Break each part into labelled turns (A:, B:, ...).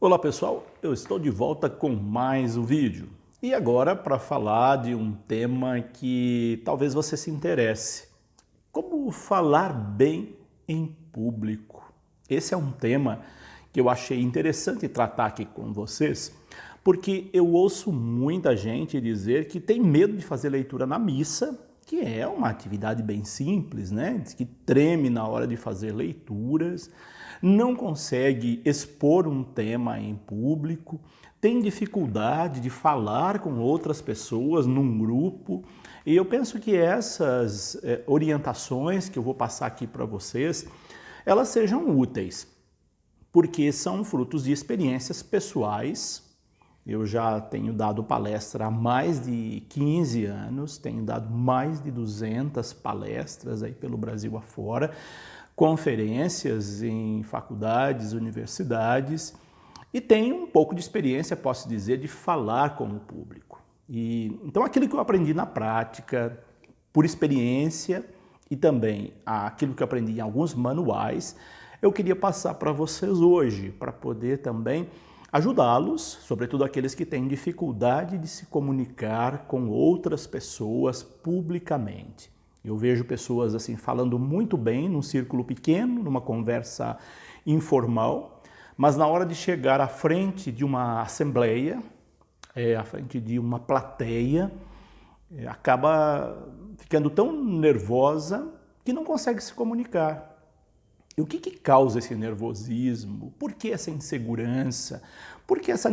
A: Olá pessoal, eu estou de volta com mais um vídeo. E agora para falar de um tema que talvez você se interesse. Como falar bem em público? Esse é um tema que eu achei interessante tratar aqui com vocês, porque eu ouço muita gente dizer que tem medo de fazer leitura na missa, que é uma atividade bem simples, né? Diz que treme na hora de fazer leituras, não consegue expor um tema em público, tem dificuldade de falar com outras pessoas num grupo. E eu penso que essas orientações que eu vou passar aqui para vocês, elas sejam úteis, porque são frutos de experiências pessoais. Eu já tenho dado palestra há mais de 15 anos, tenho dado mais de 200 palestras aí pelo Brasil afora, conferências em faculdades, universidades, e tenho um pouco de experiência, posso dizer, de falar com o público. Então aquilo que eu aprendi na prática, por experiência, e também aquilo que eu aprendi em alguns manuais, eu queria passar para vocês hoje, para poder também ajudá-los, sobretudo aqueles que têm dificuldade de se comunicar com outras pessoas publicamente. Eu vejo pessoas assim falando muito bem num círculo pequeno, numa conversa informal, mas na hora de chegar à frente de uma assembleia, à frente de uma plateia, acaba ficando tão nervosa que não consegue se comunicar. E o que causa esse nervosismo? Por que essa insegurança? Por que essa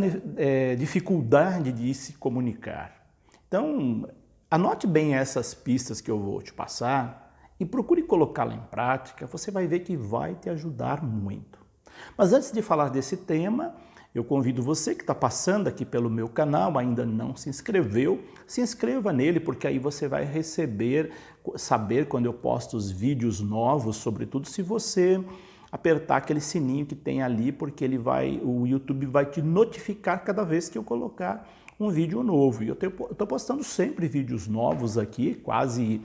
A: dificuldade de se comunicar? Então, anote bem essas pistas que eu vou te passar e procure colocá-la em prática, você vai ver que vai te ajudar muito. Mas antes de falar desse tema, eu convido você que está passando aqui pelo meu canal, ainda não se inscreveu, se inscreva nele, porque aí você vai saber quando eu posto os vídeos novos, sobretudo se você apertar aquele sininho que tem ali, porque o YouTube vai te notificar cada vez que eu colocar um vídeo novo. E eu estou postando sempre vídeos novos aqui, quase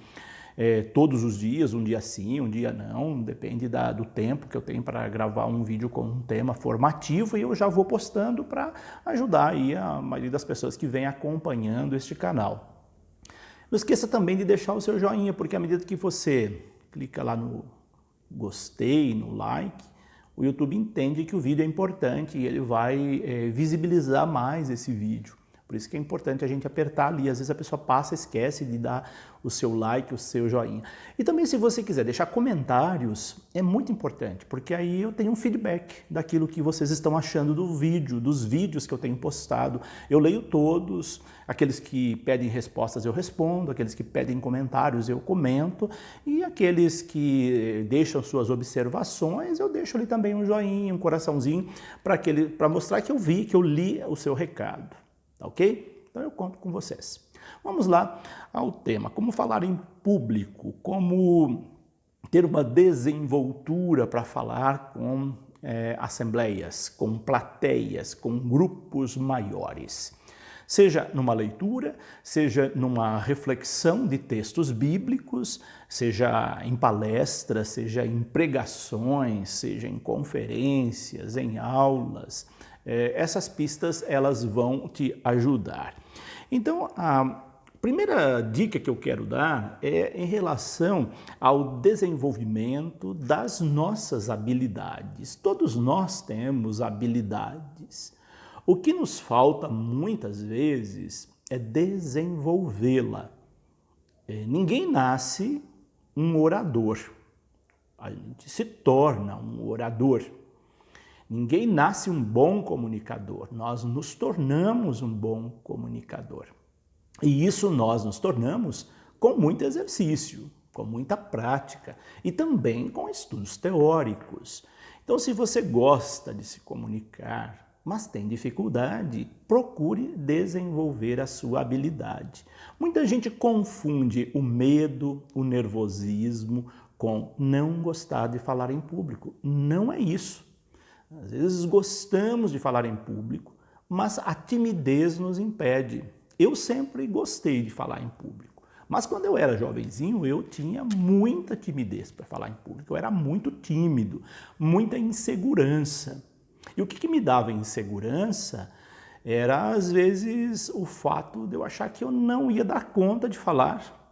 A: todos os dias, um dia sim, um dia não, depende do tempo que eu tenho para gravar um vídeo com um tema formativo, e eu já vou postando para ajudar aí a maioria das pessoas que vem acompanhando este canal. Não esqueça também de deixar o seu joinha, porque à medida que você clica lá no gostei, no like, o YouTube entende que o vídeo é importante e ele vai visibilizar mais esse vídeo. Por isso que é importante a gente apertar ali. Às vezes a pessoa passa e esquece de dar o seu like, o seu joinha. E também, se você quiser deixar comentários, é muito importante, porque aí eu tenho um feedback daquilo que vocês estão achando do vídeo, dos vídeos que eu tenho postado. Eu leio todos, aqueles que pedem respostas eu respondo, aqueles que pedem comentários eu comento, e aqueles que deixam suas observações, eu deixo ali também um joinha, um coraçãozinho, para mostrar que eu vi, que eu li o seu recado. Tá ok? Então eu conto com vocês. Vamos lá ao tema. Como falar em público, como ter uma desenvoltura para falar com assembleias, com plateias, com grupos maiores. Seja numa leitura, seja numa reflexão de textos bíblicos, seja em palestras, seja em pregações, seja em conferências, em aulas. Essas pistas elas vão te ajudar. Então, a primeira dica que eu quero dar é em relação ao desenvolvimento das nossas habilidades. Todos nós temos habilidades. O que nos falta muitas vezes é desenvolvê-la. Ninguém nasce um orador, a gente se torna um orador. Ninguém nasce um bom comunicador, nós nos tornamos um bom comunicador. E isso nós nos tornamos com muito exercício, com muita prática e também com estudos teóricos. Então, se você gosta de se comunicar, mas tem dificuldade, procure desenvolver a sua habilidade. Muita gente confunde o medo, o nervosismo com não gostar de falar em público. Não é isso. Às vezes gostamos de falar em público, mas a timidez nos impede. Eu sempre gostei de falar em público, mas quando eu era jovenzinho eu tinha muita timidez para falar em público, eu era muito tímido, muita insegurança. E o que me dava insegurança era, às vezes, o fato de eu achar que eu não ia dar conta de falar,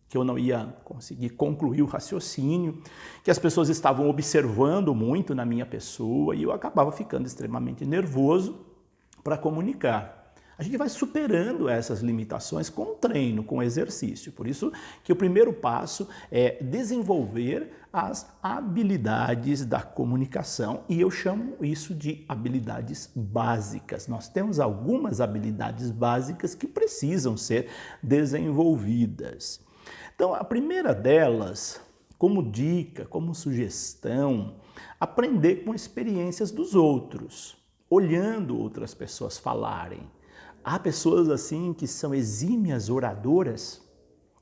A: que eu não ia conseguir concluir o raciocínio, que as pessoas estavam observando muito na minha pessoa e eu acabava ficando extremamente nervoso para comunicar. A gente vai superando essas limitações com o treino, com o exercício. Por isso que o primeiro passo é desenvolver as habilidades da comunicação e eu chamo isso de habilidades básicas. Nós temos algumas habilidades básicas que precisam ser desenvolvidas. Então, a primeira delas, como dica, como sugestão, aprender com experiências dos outros, olhando outras pessoas falarem. Há pessoas assim que são exímias oradoras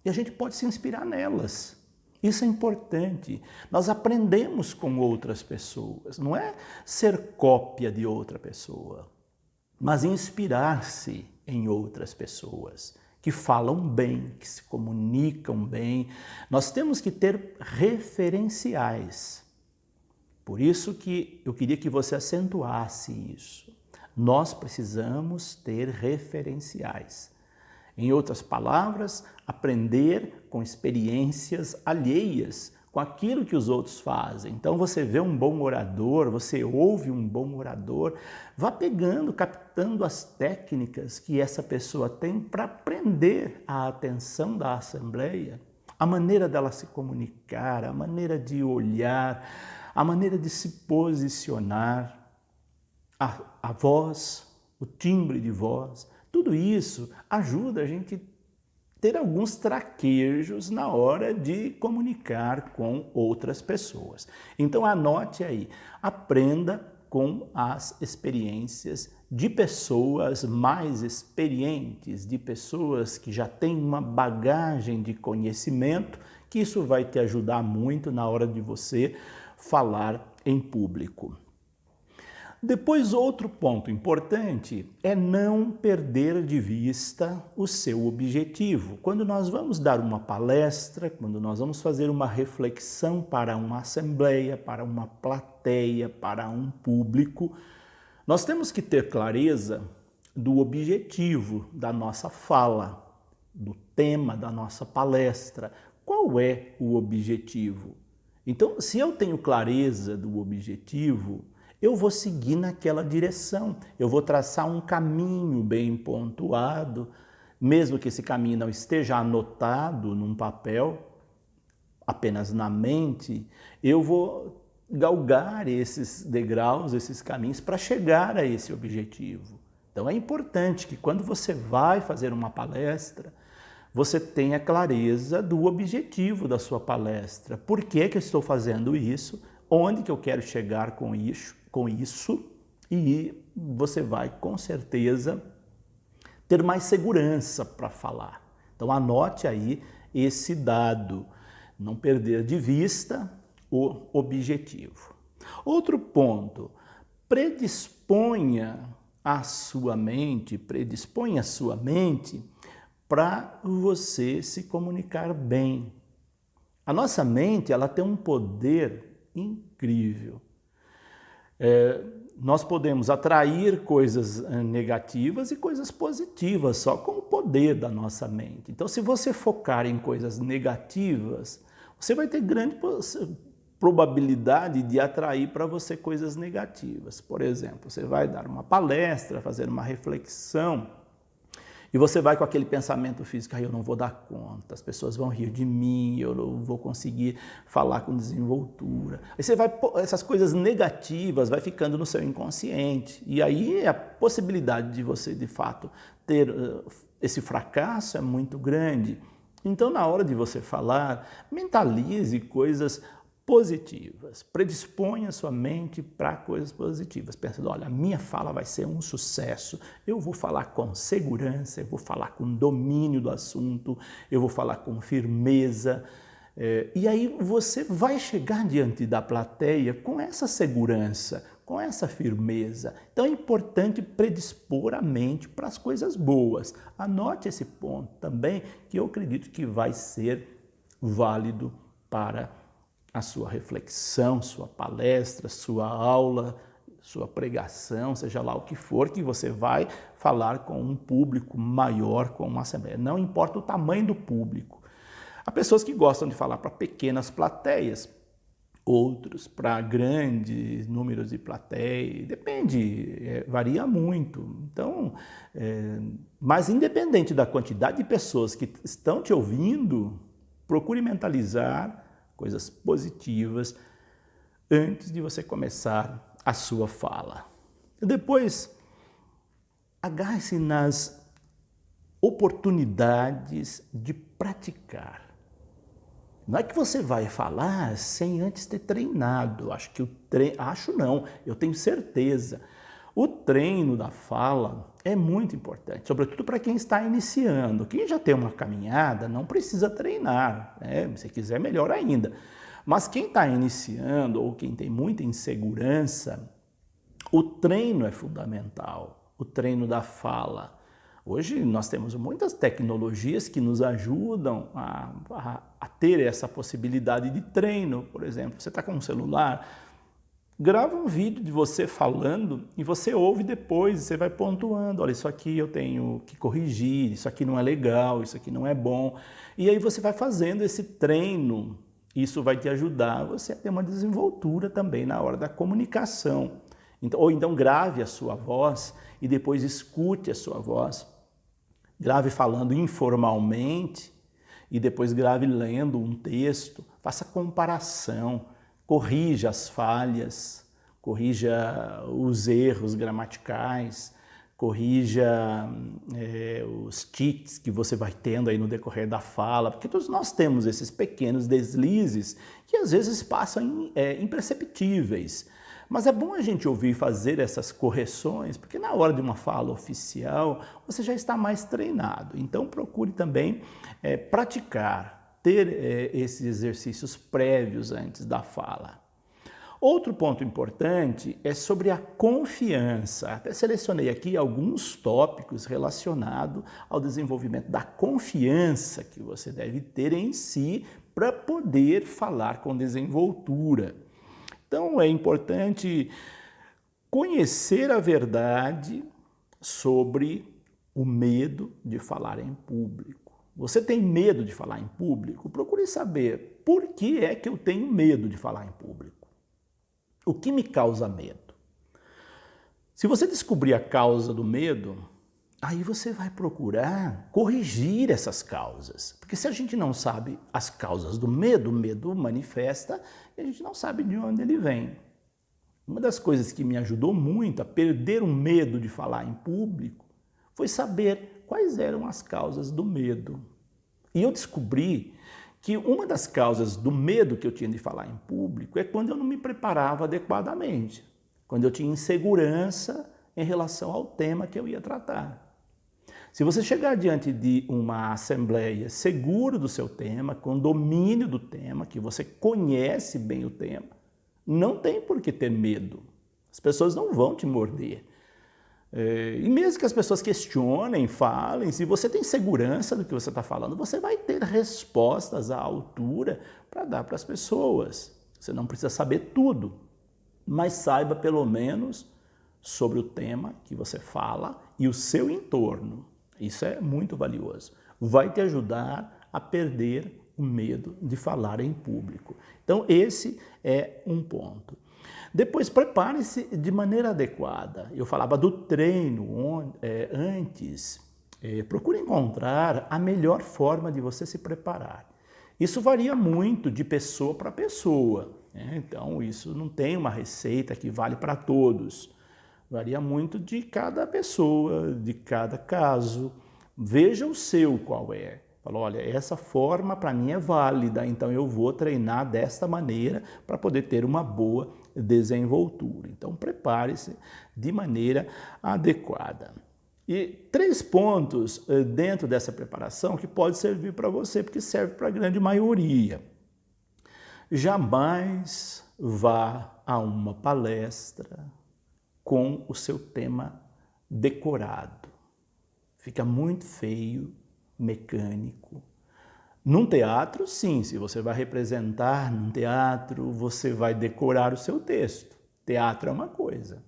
A: e a gente pode se inspirar nelas. Isso é importante. Nós aprendemos com outras pessoas. Não é ser cópia de outra pessoa, mas inspirar-se em outras pessoas que falam bem, que se comunicam bem. Nós temos que ter referenciais. Por isso que eu queria que você acentuasse isso. Nós precisamos ter referenciais. Em outras palavras, aprender com experiências alheias, com aquilo que os outros fazem. Então você vê um bom orador, você ouve um bom orador, vá pegando, captando as técnicas que essa pessoa tem para prender a atenção da assembleia, a maneira dela se comunicar, a maneira de olhar, a maneira de se posicionar, a voz, o timbre de voz, tudo isso ajuda a gente ter alguns traquejos na hora de comunicar com outras pessoas. Então anote aí, aprenda com as experiências de pessoas mais experientes, de pessoas que já têm uma bagagem de conhecimento, que isso vai te ajudar muito na hora de você falar em público. Depois, outro ponto importante é não perder de vista o seu objetivo. Quando nós vamos dar uma palestra, quando nós vamos fazer uma reflexão para uma assembleia, para uma plateia, para um público, nós temos que ter clareza do objetivo da nossa fala, do tema da nossa palestra. Qual é o objetivo? Então, se eu tenho clareza do objetivo, eu vou seguir naquela direção, eu vou traçar um caminho bem pontuado, mesmo que esse caminho não esteja anotado num papel, apenas na mente, eu vou galgar esses degraus, esses caminhos para chegar a esse objetivo. Então é importante que quando você vai fazer uma palestra, você tenha clareza do objetivo da sua palestra. Por que que eu estou fazendo isso? Onde que eu quero chegar com isso? E você vai, com certeza, ter mais segurança para falar. Então anote aí esse dado, não perder de vista o objetivo. Outro ponto, predisponha a sua mente para você se comunicar bem. A nossa mente, ela tem um poder incrível. Nós podemos atrair coisas negativas e coisas positivas só com o poder da nossa mente. Então, se você focar em coisas negativas, você vai ter grande probabilidade de atrair para você coisas negativas. Por exemplo, você vai dar uma palestra, fazer uma reflexão, e você vai com aquele pensamento físico, eu não vou dar conta, as pessoas vão rir de mim, eu não vou conseguir falar com desenvoltura. Aí você vai, essas coisas negativas vai ficando no seu inconsciente. E aí a possibilidade de você, de fato, ter esse fracasso é muito grande. Então, na hora de você falar, mentalize coisas positivas, predisponha a sua mente para coisas positivas, pensando, olha, a minha fala vai ser um sucesso, eu vou falar com segurança, eu vou falar com domínio do assunto, eu vou falar com firmeza, e aí você vai chegar diante da plateia com essa segurança, com essa firmeza. Então é importante predispor a mente para as coisas boas. Anote esse ponto também, que eu acredito que vai ser válido para a sua reflexão, sua palestra, sua aula, sua pregação, seja lá o que for, que você vai falar com um público maior, com uma assembleia. Não importa o tamanho do público. Há pessoas que gostam de falar para pequenas plateias, outros para grandes números de plateia, depende, varia muito. Então, mas independente da quantidade de pessoas que estão te ouvindo, procure mentalizar coisas positivas antes de você começar a sua fala. Depois, agarre-se nas oportunidades de praticar. Não é que você vai falar sem antes ter treinado. Acho não, eu tenho certeza. O treino da fala é muito importante, sobretudo para quem está iniciando. Quem já tem uma caminhada não precisa treinar, né? Se quiser, melhor ainda. Mas quem está iniciando ou quem tem muita insegurança, o treino é fundamental, o treino da fala. Hoje nós temos muitas tecnologias que nos ajudam a ter essa possibilidade de treino. Por exemplo, você está com um celular, grava um vídeo de você falando e você ouve depois, você vai pontuando. Olha, isso aqui eu tenho que corrigir, isso aqui não é legal, isso aqui não é bom. E aí você vai fazendo esse treino. Isso vai te ajudar você a ter uma desenvoltura também na hora da comunicação. Ou então grave a sua voz e depois escute a sua voz. Grave falando informalmente e depois grave lendo um texto. Faça comparação, corrija as falhas, corrija os erros gramaticais, corrija os tics que você vai tendo aí no decorrer da fala, porque todos nós temos esses pequenos deslizes que às vezes passam imperceptíveis. Mas é bom a gente ouvir fazer essas correções, porque na hora de uma fala oficial você já está mais treinado. Então procure também praticar, ter esses exercícios prévios antes da fala. Outro ponto importante é sobre a confiança. Até selecionei aqui alguns tópicos relacionados ao desenvolvimento da confiança que você deve ter em si para poder falar com desenvoltura. Então é importante conhecer a verdade sobre o medo de falar em público. Você tem medo de falar em público? Procure saber por que é que eu tenho medo de falar em público. O que me causa medo? Se você descobrir a causa do medo, aí você vai procurar corrigir essas causas. Porque se a gente não sabe as causas do medo, o medo manifesta e a gente não sabe de onde ele vem. Uma das coisas que me ajudou muito a perder o medo de falar em público foi saber quais eram as causas do medo. E eu descobri que uma das causas do medo que eu tinha de falar em público é quando eu não me preparava adequadamente, quando eu tinha insegurança em relação ao tema que eu ia tratar. Se você chegar diante de uma assembleia seguro do seu tema, com domínio do tema, que você conhece bem o tema, não tem por que ter medo. As pessoas não vão te morder. E mesmo que as pessoas questionem, falem, se você tem segurança do que você está falando, você vai ter respostas à altura para dar para as pessoas. Você não precisa saber tudo, mas saiba pelo menos sobre o tema que você fala e o seu entorno. Isso é muito valioso. Vai te ajudar a perder o medo de falar em público. Então esse é um ponto. Depois, prepare-se de maneira adequada. Eu falava do treino antes. Procure encontrar a melhor forma de você se preparar. Isso varia muito de pessoa para pessoa. Então, isso não tem uma receita que vale para todos. Varia muito de cada pessoa, de cada caso. Veja o seu qual é. Fala, olha, essa forma para mim é válida, então eu vou treinar desta maneira para poder ter uma boa desenvoltura. Então prepare-se de maneira adequada. E 3 pontos dentro dessa preparação que pode servir para você, porque serve para a grande maioria. Jamais vá a uma palestra com o seu tema decorado. Fica muito feio, mecânico. Num teatro, sim, se você vai representar num teatro, você vai decorar o seu texto. Teatro é uma coisa,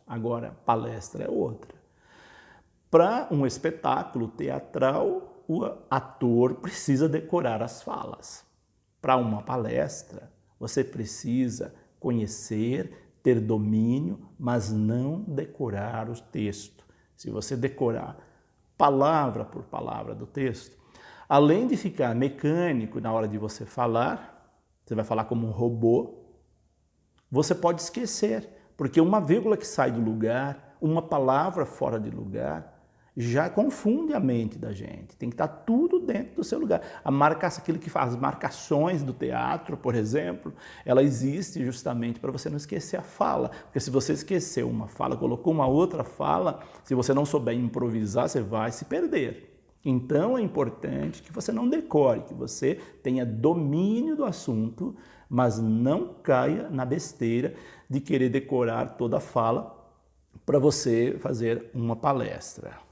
A: Agora, palestra é outra. Para um espetáculo teatral, o ator precisa decorar as falas. Para uma palestra, você precisa conhecer, ter domínio, mas não decorar o texto. Se você decorar palavra por palavra do texto, além de ficar mecânico na hora de você falar, você vai falar como um robô, você pode esquecer, porque uma vírgula que sai do lugar, uma palavra fora de lugar, já confunde a mente da gente. Tem que estar tudo dentro do seu lugar. Aquilo que faz as marcações do teatro, por exemplo, ela existe justamente para você não esquecer a fala. Porque se você esquecer uma fala, colocou uma outra fala, se você não souber improvisar, você vai se perder. Então é importante que você não decore, que você tenha domínio do assunto, mas não caia na besteira de querer decorar toda a fala para você fazer uma palestra.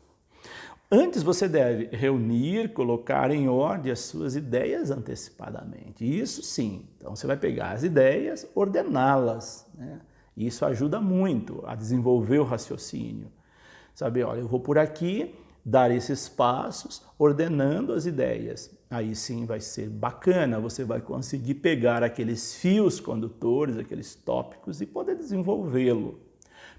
A: Antes você deve reunir, colocar em ordem as suas ideias antecipadamente. Isso sim. Então você vai pegar as ideias, ordená-las, né? Isso ajuda muito a desenvolver o raciocínio. Saber, olha, eu vou por aqui, dar esses passos, ordenando as ideias. Aí sim vai ser bacana, você vai conseguir pegar aqueles fios condutores, aqueles tópicos e poder desenvolvê-lo.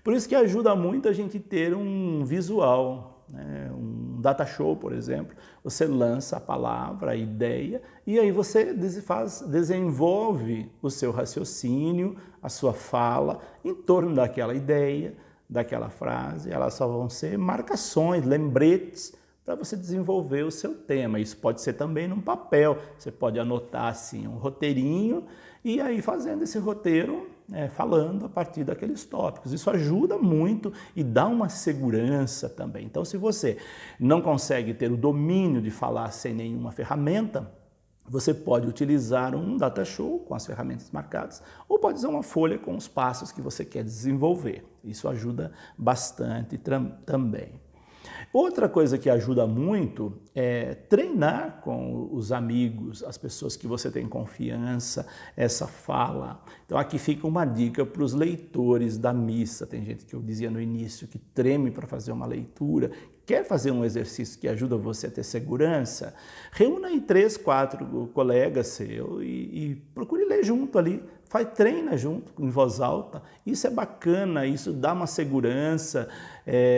A: Por isso que ajuda muito a gente ter um visual, né? Um data show, por exemplo, você lança a palavra, a ideia, e aí você desenvolve o seu raciocínio, a sua fala em torno daquela ideia, daquela frase. Elas só vão ser marcações, lembretes para você desenvolver o seu tema. Isso pode ser também num papel, você pode anotar assim um roteirinho e aí fazendo esse roteiro, falando a partir daqueles tópicos. Isso ajuda muito e dá uma segurança também. Então, se você não consegue ter o domínio de falar sem nenhuma ferramenta, você pode utilizar um data show com as ferramentas marcadas ou pode usar uma folha com os passos que você quer desenvolver. Isso ajuda bastante também. Outra coisa que ajuda muito é treinar com os amigos, as pessoas que você tem confiança, essa fala. Então aqui fica uma dica para os leitores da missa. Tem gente que eu dizia no início que treme para fazer uma leitura. Quer fazer um exercício que ajuda você a ter segurança? Reúna aí 3, 4 colegas seus e procure ler junto ali. Treina junto, em voz alta. Isso é bacana, isso dá uma segurança,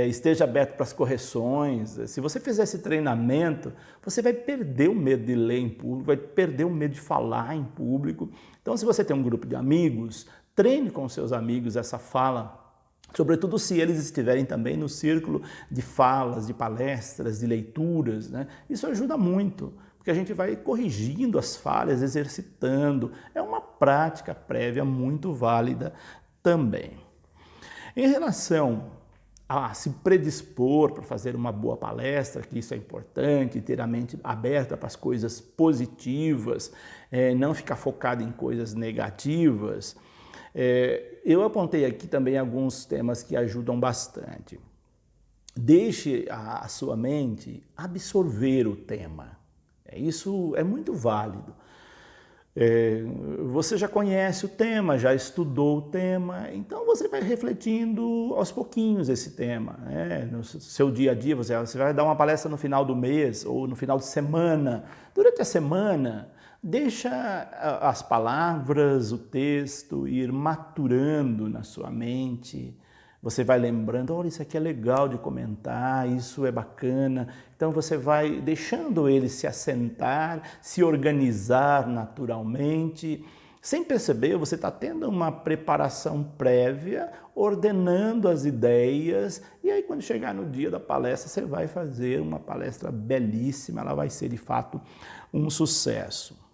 A: esteja aberto para as correções. Se você fizer esse treinamento, você vai perder o medo de ler em público, vai perder o medo de falar em público. Então, se você tem um grupo de amigos, treine com seus amigos essa fala, sobretudo se eles estiverem também no círculo de falas, de palestras, de leituras, né? Isso ajuda muito, porque a gente vai corrigindo as falhas, exercitando. É uma prática prévia muito válida também. Em relação a se predispor para fazer uma boa palestra, que isso é importante, ter a mente aberta para as coisas positivas, não ficar focado em coisas negativas, eu apontei aqui também alguns temas que ajudam bastante. Deixe a sua mente absorver o tema. Isso é muito válido. Você já conhece o tema, já estudou o tema, então você vai refletindo aos pouquinhos esse tema, né? No seu dia a dia, você vai dar uma palestra no final do mês ou no final de semana. Durante a semana, deixa as palavras, o texto ir maturando na sua mente. Você vai lembrando, olha, isso aqui é legal de comentar, isso é bacana. Então você vai deixando ele se assentar, se organizar naturalmente. Sem perceber, você está tendo uma preparação prévia, ordenando as ideias. E aí quando chegar no dia da palestra, você vai fazer uma palestra belíssima, ela vai ser de fato um sucesso.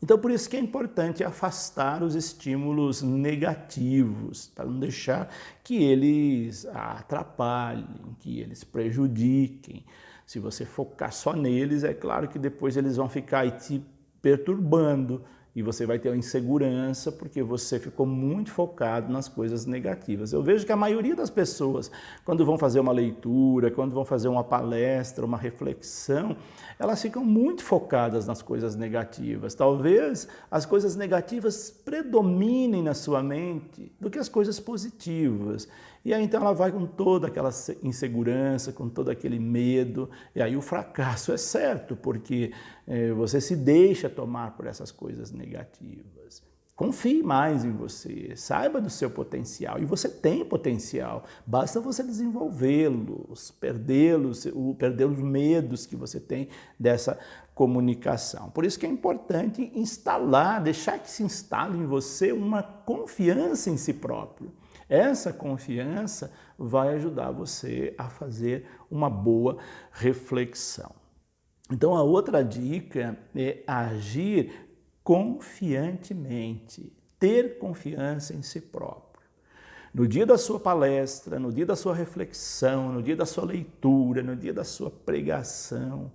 A: Então, por isso que é importante afastar os estímulos negativos, para não deixar que eles atrapalhem, que eles prejudiquem. Se você focar só neles, é claro que depois eles vão ficar aí te perturbando e você vai ter uma insegurança porque você ficou muito focado nas coisas negativas. Eu vejo que a maioria das pessoas, quando vão fazer uma leitura, quando vão fazer uma palestra, uma reflexão, elas ficam muito focadas nas coisas negativas. Talvez as coisas negativas predominem na sua mente do que as coisas positivas. E aí então ela vai com toda aquela insegurança, com todo aquele medo, e aí o fracasso é certo, porque você se deixa tomar por essas coisas negativas. Confie mais em você, saiba do seu potencial, e você tem potencial, basta você desenvolvê-los, perder os medos que você tem dessa comunicação. Por isso que é importante deixar que se instale em você uma confiança em si próprio. Essa confiança vai ajudar você a fazer uma boa reflexão. Então a outra dica é agir confiantemente, ter confiança em si próprio. No dia da sua palestra, no dia da sua reflexão, no dia da sua leitura, no dia da sua pregação,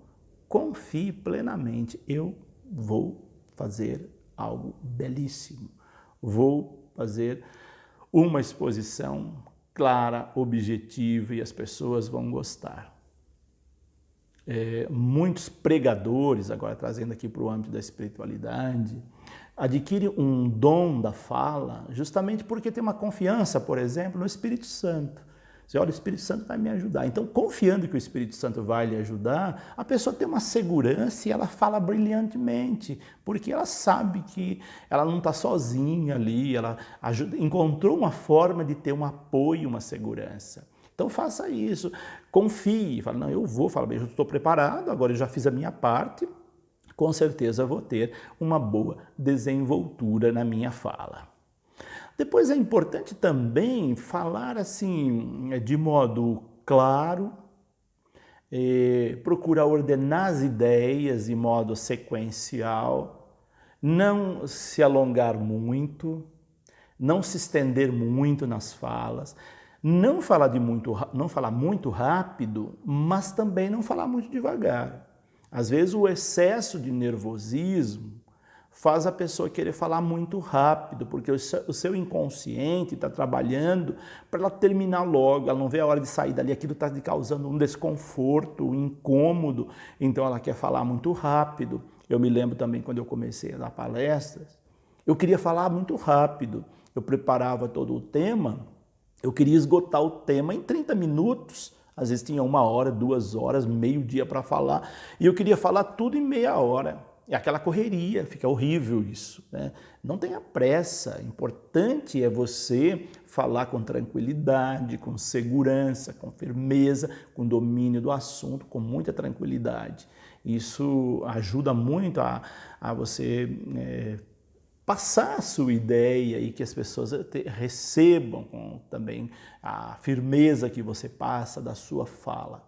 A: confie plenamente. Eu vou fazer algo belíssimo. Vou fazer uma exposição clara, objetiva e as pessoas vão gostar. Muitos pregadores, agora trazendo aqui para o âmbito da espiritualidade, adquirem um dom da fala justamente porque tem uma confiança, por exemplo, no Espírito Santo. Você olha, o Espírito Santo vai me ajudar. Então, confiando que o Espírito Santo vai lhe ajudar, a pessoa tem uma segurança e ela fala brilhantemente, porque ela sabe que ela não está sozinha ali, ela encontrou uma forma de ter um apoio, uma segurança. Então faça isso, confie, fala, não, eu vou, fala, bem, eu estou preparado, agora eu já fiz a minha parte, com certeza vou ter uma boa desenvoltura na minha fala. Depois é importante também falar assim, de modo claro, procurar ordenar as ideias de modo sequencial, não se alongar muito, não se estender muito nas falas, não falar muito rápido, mas também não falar muito devagar. Às vezes o excesso de nervosismo faz a pessoa querer falar muito rápido, porque o seu inconsciente está trabalhando para ela terminar logo, ela não vê a hora de sair dali, aquilo está lhe causando um desconforto, um incômodo, então ela quer falar muito rápido. Eu me lembro também quando eu comecei a dar palestras, eu queria falar muito rápido, eu preparava todo o tema, eu queria esgotar o tema em 30 minutos, às vezes tinha 1 hora, 2 horas, meio dia para falar, e eu queria falar tudo em meia hora. É aquela correria, fica horrível isso, né? Não tenha pressa, importante é você falar com tranquilidade, com segurança, com firmeza, com domínio do assunto, com muita tranquilidade. Isso ajuda muito a você passar a sua ideia e que as pessoas recebam também a firmeza que você passa da sua fala.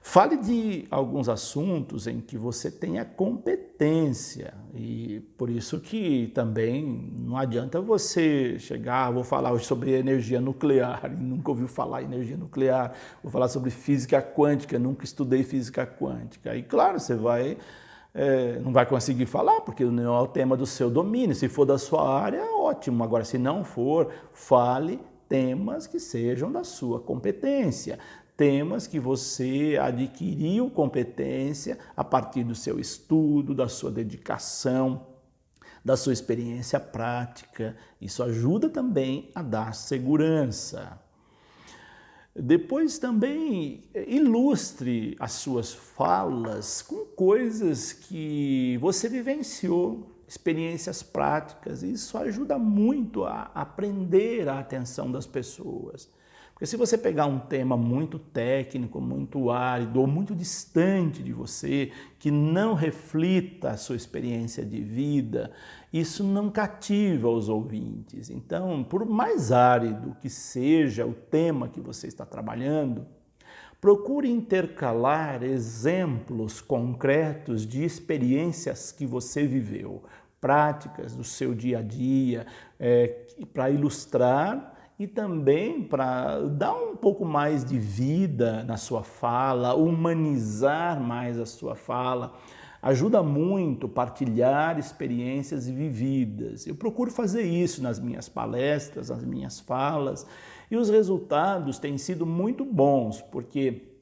A: Fale de alguns assuntos em que você tenha competência e por isso que também não adianta você chegar, vou falar hoje sobre energia nuclear, e nunca ouviu falar em energia nuclear, vou falar sobre física quântica, nunca estudei física quântica. E claro, você não vai conseguir falar, porque não é o tema do seu domínio. Se for da sua área, ótimo. Agora, se não for, fale temas que sejam da sua competência. Temas que você adquiriu competência a partir do seu estudo, da sua dedicação, da sua experiência prática. Isso ajuda também a dar segurança. Depois também ilustre as suas falas com coisas que você vivenciou, experiências práticas. Isso ajuda muito a prender a atenção das pessoas. Porque se você pegar um tema muito técnico, muito árido ou muito distante de você, que não reflita a sua experiência de vida, isso não cativa os ouvintes. Então, por mais árido que seja o tema que você está trabalhando, procure intercalar exemplos concretos de experiências que você viveu, práticas do seu dia a dia, para ilustrar e também para dar um pouco mais de vida na sua fala, humanizar mais a sua fala. Ajuda muito partilhar experiências vividas. Eu procuro fazer isso nas minhas palestras, nas minhas falas, e os resultados têm sido muito bons, porque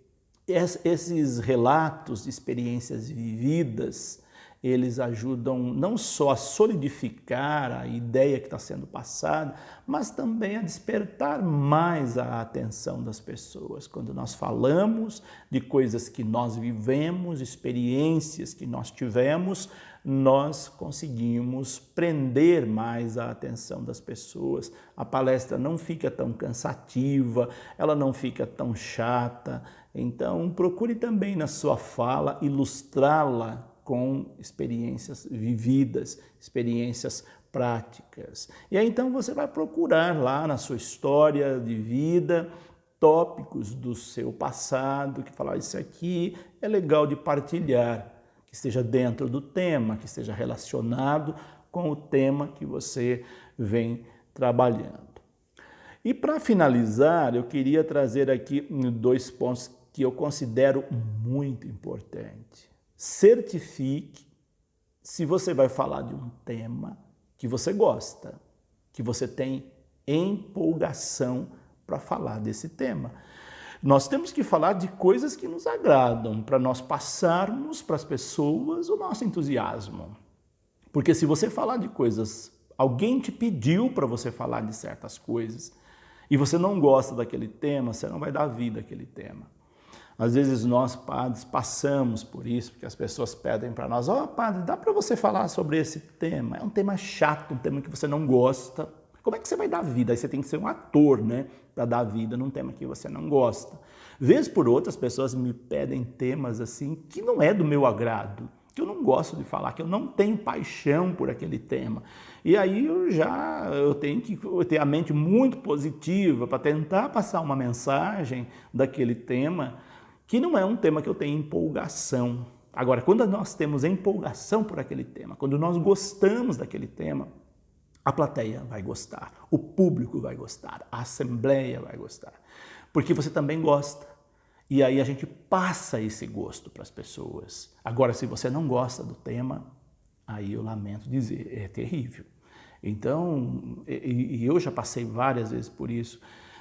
A: esses relatos de experiências vividas, eles ajudam não só a solidificar a ideia que está sendo passada, mas também a despertar mais a atenção das pessoas. Quando nós falamos de coisas que nós vivemos, experiências que nós tivemos, nós conseguimos prender mais a atenção das pessoas. A palestra não fica tão cansativa, ela não fica tão chata. Então, procure também na sua fala ilustrá-la com experiências vividas, experiências práticas. E aí então você vai procurar lá na sua história de vida tópicos do seu passado, que falar isso aqui é legal de partilhar, que esteja dentro do tema, que esteja relacionado com o tema que você vem trabalhando. E para finalizar, eu queria trazer aqui 2 pontos que eu considero muito importantes. Certifique se você vai falar de um tema que você gosta, que você tem empolgação para falar desse tema. Nós temos que falar de coisas que nos agradam, para nós passarmos para as pessoas o nosso entusiasmo. Porque se você falar de coisas, alguém te pediu para você falar de certas coisas, e você não gosta daquele tema, você não vai dar vida àquele tema. Às vezes nós, padres, passamos por isso, porque as pessoas pedem para nós, padre, dá para você falar sobre esse tema? É um tema chato, um tema que você não gosta. Como é que você vai dar vida? Aí você tem que ser um ator, né, para dar vida num tema que você não gosta. Vez por outra, as pessoas me pedem temas assim que não é do meu agrado, que eu não gosto de falar, que eu não tenho paixão por aquele tema. E aí eu tenho que ter a mente muito positiva para tentar passar uma mensagem daquele tema que não é um tema que eu tenho empolgação. Agora, quando nós temos empolgação por aquele tema, quando nós gostamos daquele tema, a plateia vai gostar, o público vai gostar, a assembleia vai gostar, porque você também gosta. E aí a gente passa esse gosto para as pessoas. Agora, se você não gosta do tema, aí eu lamento dizer, é terrível. Então, eu já passei várias vezes por isso,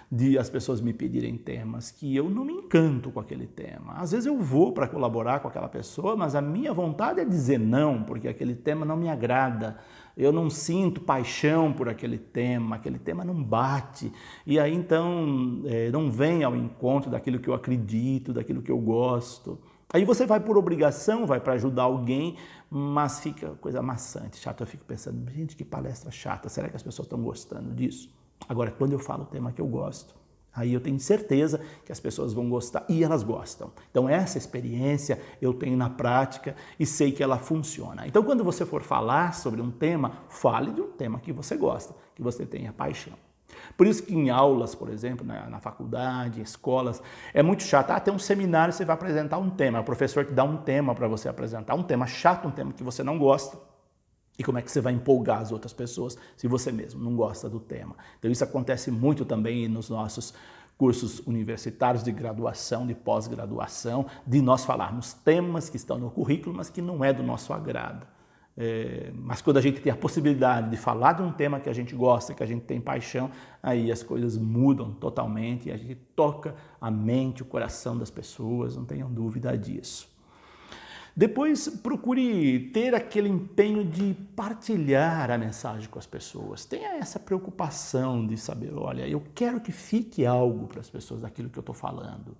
A: de as pessoas me pedirem temas que eu não me encanto com aquele tema. Às vezes eu vou para colaborar com aquela pessoa, mas a minha vontade é dizer não, porque aquele tema não me agrada. Eu não sinto paixão por aquele tema não bate. E aí então não vem ao encontro daquilo que eu acredito, daquilo que eu gosto. Aí você vai por obrigação, vai para ajudar alguém, mas fica coisa maçante, chata. Eu fico pensando, gente, que palestra chata, será que as pessoas estão gostando disso? Agora, quando eu falo o tema que eu gosto, aí eu tenho certeza que as pessoas vão gostar e elas gostam. Então, essa experiência eu tenho na prática e sei que ela funciona. Então, quando você for falar sobre um tema, fale de um tema que você gosta, que você tenha paixão. Por isso que em aulas, por exemplo, na faculdade, em escolas, é muito chato. Tem um seminário, você vai apresentar um tema, o professor te dá um tema para você apresentar, um tema chato, um tema que você não gosta. E como é que você vai empolgar as outras pessoas se você mesmo não gosta do tema? Então isso acontece muito também nos nossos cursos universitários de graduação, de pós-graduação, de nós falarmos temas que estão no currículo, mas que não é do nosso agrado. Mas quando a gente tem a possibilidade de falar de um tema que a gente gosta, que a gente tem paixão, aí as coisas mudam totalmente e a gente toca a mente, o coração das pessoas, não tenham dúvida disso. Depois, procure ter aquele empenho de partilhar a mensagem com as pessoas. Tenha essa preocupação de saber, olha, eu quero que fique algo para as pessoas daquilo que eu estou falando.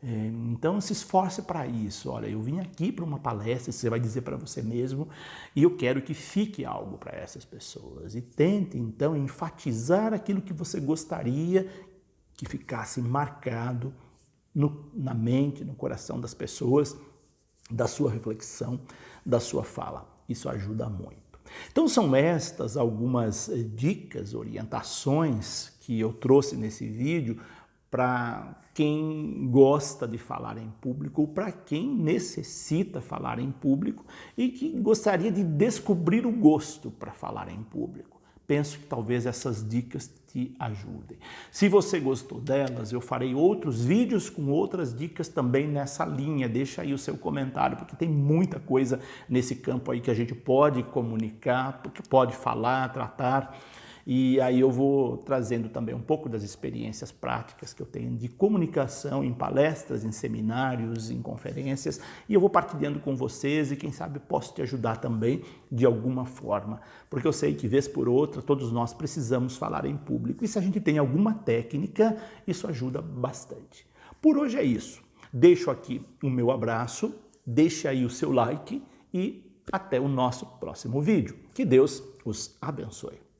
A: Então, se esforce para isso. Olha, eu vim aqui para uma palestra, você vai dizer para você mesmo, e eu quero que fique algo para essas pessoas. E tente, então, enfatizar aquilo que você gostaria que ficasse marcado na mente, no coração das pessoas, da sua reflexão, da sua fala. Isso ajuda muito. Então são estas algumas dicas, orientações que eu trouxe nesse vídeo para quem gosta de falar em público ou para quem necessita falar em público e que gostaria de descobrir o gosto para falar em público. Penso que talvez essas dicas te ajudem. Se você gostou delas, eu farei outros vídeos com outras dicas também nessa linha. Deixa aí o seu comentário, porque tem muita coisa nesse campo aí que a gente pode comunicar, que pode falar, tratar. E aí eu vou trazendo também um pouco das experiências práticas que eu tenho de comunicação em palestras, em seminários, em conferências, e eu vou partilhando com vocês e quem sabe posso te ajudar também de alguma forma, porque eu sei que vez por outra todos nós precisamos falar em público e se a gente tem alguma técnica, isso ajuda bastante. Por hoje é isso. Deixo aqui o meu abraço, deixe aí o seu like e até o nosso próximo vídeo. Que Deus os abençoe.